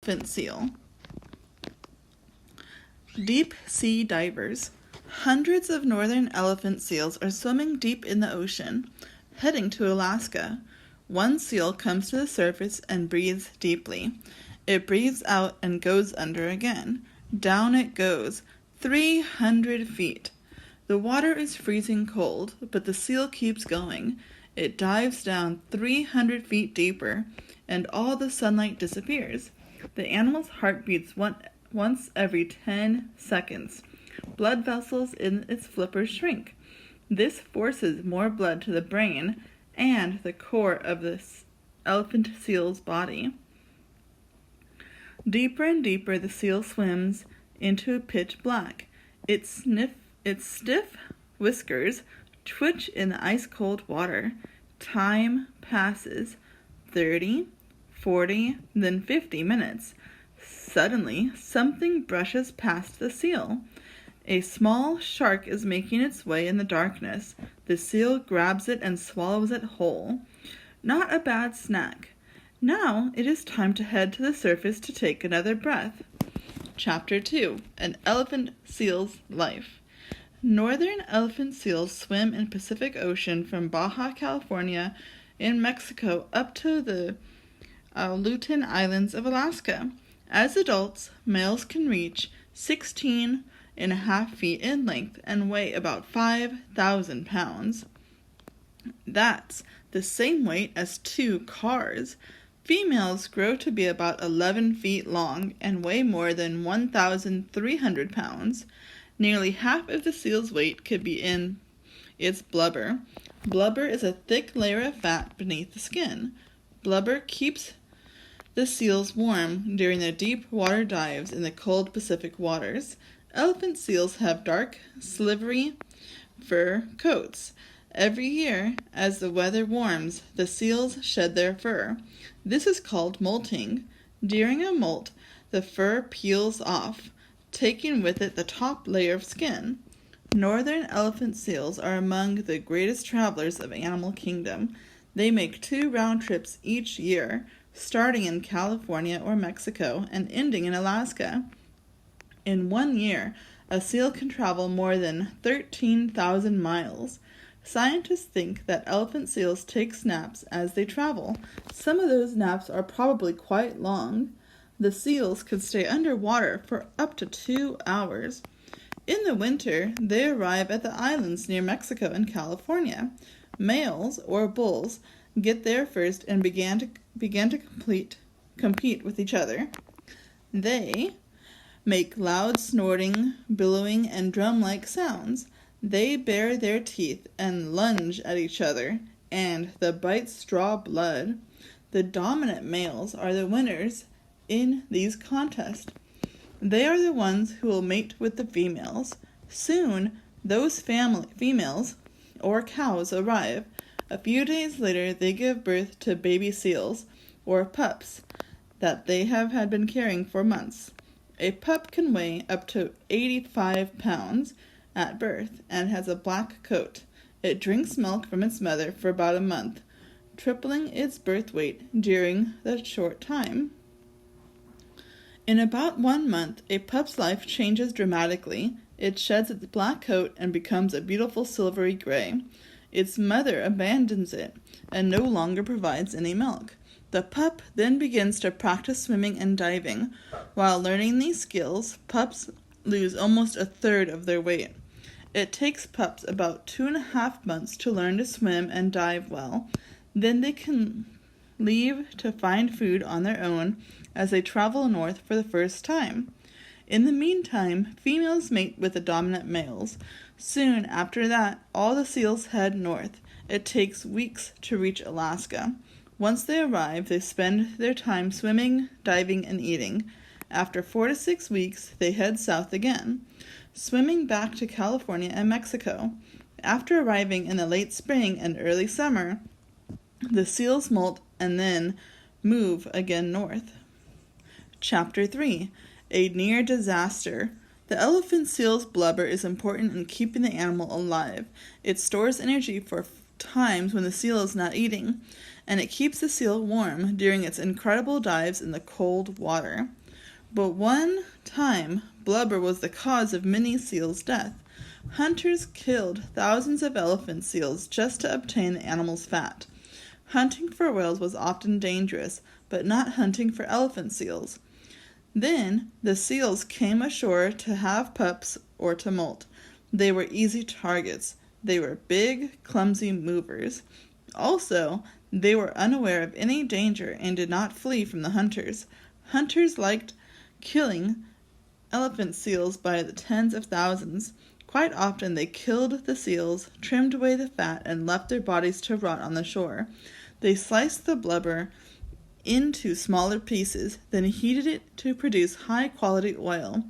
elephant seal. Deep sea divers. Hundreds of northern elephant seals are swimming deep in the ocean, heading to Alaska. One seal comes to the surface and breathes deeply. It breathes out and goes under again. Down it goes, 300 feet. The water is freezing cold, but the seal keeps going. It dives down 300 feet deeper, and all the sunlight disappears. The animal's heart beats once every 10 seconds. Blood vessels in its flippers shrink. This forces more blood to the brain and the core of the elephant seal's body. Deeper and deeper the seal swims into pitch black. Its stiff whiskers twitch in the ice-cold water. Time passes. 30, 40, then 50 minutes. Suddenly, something brushes past the seal. A small shark is making its way in the darkness. The seal grabs it and swallows it whole. Not a bad snack. Now it is time to head to the surface to take another breath. Chapter 2. An Elephant Seal's Life. Northern elephant seals swim in Pacific Ocean from Baja California in Mexico up to the Aleutian Islands of Alaska. As adults, males can reach 16.5 feet in length and weigh about 5,000 pounds. That's the same weight as 2 cars. Females grow to be about 11 feet long and weigh more than 1,300 pounds. Nearly half of the seal's weight could be in its blubber. Blubber is a thick layer of fat beneath the skin. Blubber keeps the seals warm during their deep water dives in the cold Pacific waters. Elephant seals have dark, slivery fur coats. Every year, as the weather warms, the seals shed their fur. This is called molting. During a molt, the fur peels off, taking with it the top layer of skin. Northern elephant seals are among the greatest travelers of Animal Kingdom. They make 2 round trips each year, starting in California or Mexico and ending in Alaska. In 1 year, a seal can travel more than 13,000 miles. Scientists think that elephant seals take naps as they travel. Some of those naps are probably quite long. The seals could stay underwater for up to 2 hours. In the winter, they arrive at the islands near Mexico and California. Males, or bulls, get there first and begin to compete with each other. They make loud snorting, billowing, and drum-like sounds. They bare their teeth and lunge at each other, and the bites draw blood. The dominant males are the winners in these contests. They are the ones who will mate with the females. Soon, those females or cows arrive. A few days later, they give birth to baby seals, or pups, that they have been carrying for months. A pup can weigh up to 85 pounds at birth and has a black coat. It drinks milk from its mother for about a month, tripling its birth weight during the short time. In about 1 month, a pup's life changes dramatically. It sheds its black coat and becomes a beautiful silvery gray. Its mother abandons it and no longer provides any milk. The pup then begins to practice swimming and diving. While learning these skills, pups lose almost a third of their weight. It takes pups about 2.5 months to learn to swim and dive well. Then they can leave to find food on their own as they travel north for the first time. In the meantime, females mate with the dominant males. Soon after that, all the seals head north. It takes weeks to reach Alaska. Once they arrive, they spend their time swimming, diving, and eating. After 4 to 6 weeks, they head south again, swimming back to California and Mexico. After arriving in the late spring and early summer, the seals molt and then move again north. Chapter 3. A near disaster. The elephant seal's blubber is important in keeping the animal alive. It stores energy for times when the seal is not eating. and it keeps the seal warm during its incredible dives in the cold water. But one time, blubber was the cause of many seals' death. Hunters killed thousands of elephant seals just to obtain the animal's fat. Hunting for whales was often dangerous, but not hunting for elephant seals. Then the seals came ashore to have pups or to molt. They were easy targets. They were big, clumsy movers. Also, they were unaware of any danger and did not flee from the hunters. Hunters liked killing elephant seals by the tens of thousands. Quite often they killed the seals, trimmed away the fat, and left their bodies to rot on the shore. They sliced the blubber into smaller pieces, then heated it to produce high-quality oil.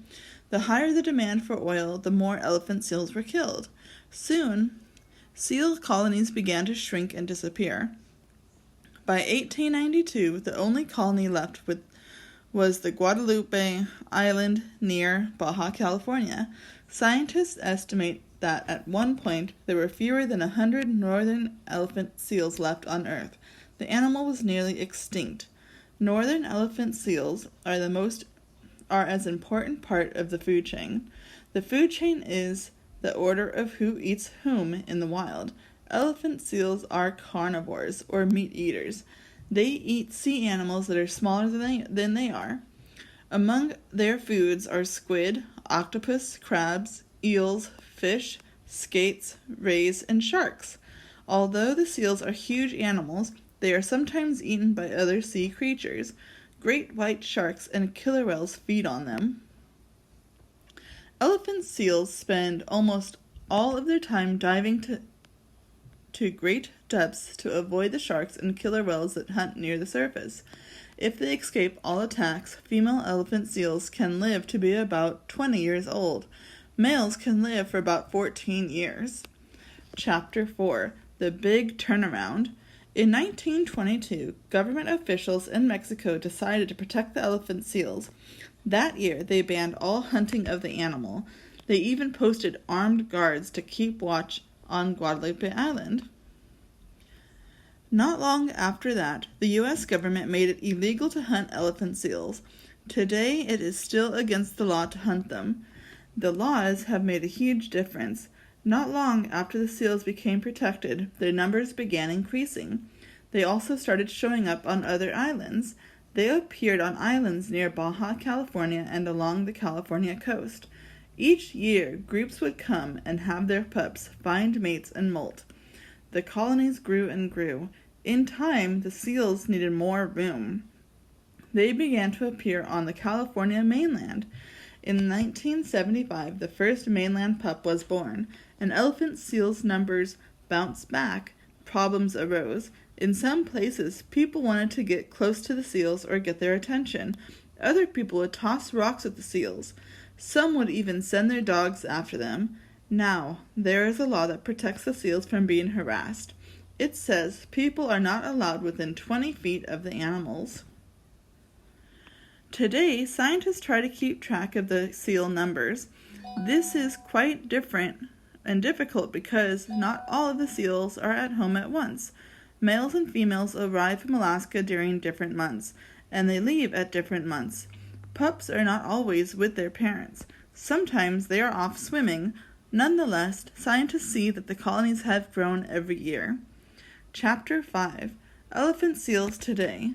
The higher the demand for oil, the more elephant seals were killed. Soon, seal colonies began to shrink and disappear. By 1892, the only colony left was the Guadalupe Island near Baja California. Scientists estimate that at one point there were fewer than 100 northern elephant seals left on Earth. The animal was nearly extinct. Northern elephant seals are as important part of the food chain. The food chain is the order of who eats whom in the wild. Elephant seals are carnivores, or meat eaters. They eat sea animals that are smaller than they are. Among their foods are squid, octopus, crabs, eels, fish, skates, rays, and sharks. Although the seals are huge animals, they are sometimes eaten by other sea creatures. Great white sharks and killer whales feed on them. Elephant seals spend almost all of their time diving to great depths to avoid the sharks and killer whales that hunt near the surface. If they escape all attacks, female elephant seals can live to be about 20 years old. Males can live for about 14 years. Chapter 4. The Big Turnaround. In 1922, government officials in Mexico decided to protect the elephant seals. That year, they banned all hunting of the animal. They even posted armed guards to keep watch on Guadalupe Island. Not long after that, the U.S. government made it illegal to hunt elephant seals. Today, it is still against the law to hunt them. The laws have made a huge difference. Not long after the seals became protected, their numbers began increasing. They also started showing up on other islands. They appeared on islands near Baja California and along the California coast. Each year, groups would come and have their pups find mates and molt. The colonies grew and grew. In time, the seals needed more room. They began to appear on the California mainland. In 1975, the first mainland pup was born. An elephant seal's numbers bounced back. Problems arose. In some places, people wanted to get close to the seals or get their attention. Other people would toss rocks at the seals. Some would even send their dogs after them. Now, there is a law that protects the seals from being harassed. It says people are not allowed within 20 feet of the animals. Today, scientists try to keep track of the seal numbers. This is quite different and difficult because not all of the seals are at home at once. Males and females arrive from Alaska during different months, and they leave at different months. Pups are not always with their parents. Sometimes they are off swimming. Nonetheless, scientists see that the colonies have grown every year. Chapter 5. Elephant Seals Today.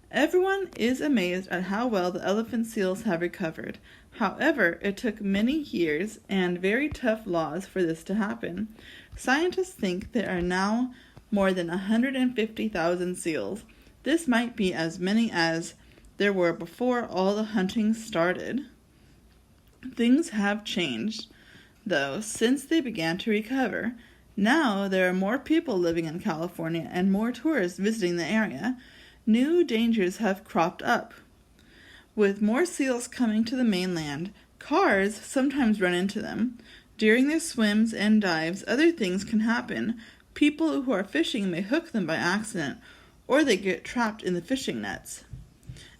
Everyone is amazed at how well the elephant seals have recovered. However, it took many years and very tough laws for this to happen. Scientists think there are now more than 150,000 seals. This might be as many as there were before all the hunting started. Things have changed, though, since they began to recover. Now there are more people living in California and more tourists visiting the area. New dangers have cropped up. With more seals coming to the mainland, cars sometimes run into them. During their swims and dives, other things can happen. People who are fishing may hook them by accident, or they get trapped in the fishing nets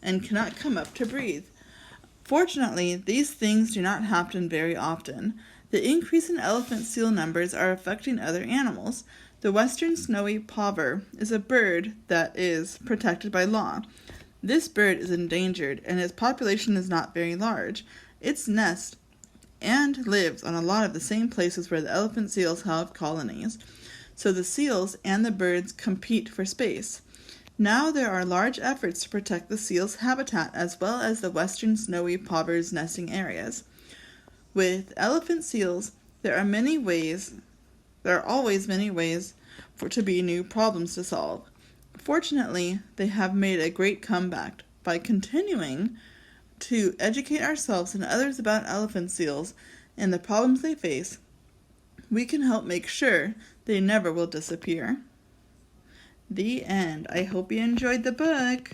and cannot come up to breathe. Fortunately, these things do not happen very often. The increase in elephant seal numbers are affecting other animals. The western snowy plover is a bird that is protected by law. This bird is endangered and its population is not very large. Its nests and lives on a lot of the same places where the elephant seals have colonies. So the seals and the birds compete for space. Now there are large efforts to protect the seal's habitat as well as the western snowy plover's nesting areas. With elephant seals, there are always many ways to be new problems to solve. Fortunately, they have made a great comeback by continuing to educate ourselves and others about elephant seals and the problems they face. We can help make sure they never will disappear. The end. I hope you enjoyed the book.